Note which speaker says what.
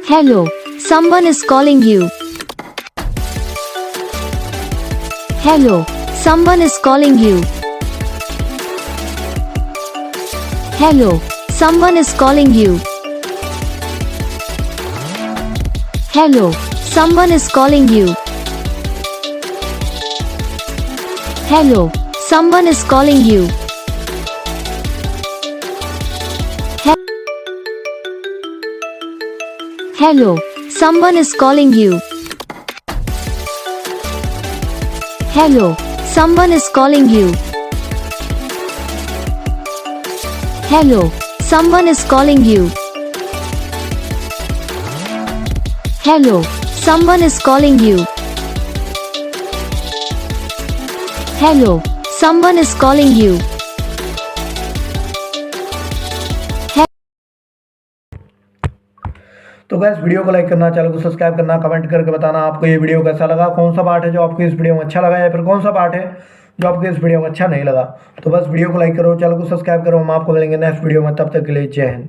Speaker 1: Hello, someone is calling you. Hello, someone is calling you. Hello, someone is calling you. Hello, someone is calling you. Hello, someone is calling you. Hello, someone is calling you. Hello, someone is calling you. Hello, someone is calling you. Hello, someone is calling you. Hello, someone is calling you.
Speaker 2: तो gas video को like करना, channel को subscribe करना, comment करके बताना आपको ये video कैसा लगा, कौन सा पार्ट है जो आपको इस वीडियो में अच्छा लगा या फिर कौन सा पार्ट है जो आपको इस वीडियो में अच्छा नहीं लगा। तो बस वीडियो को लाइक करो, चैनल को सब्सक्राइब करो। हम आपको मिलेंगे नेक्स्ट वीडियो में, तब तक के लिए जय हिंद।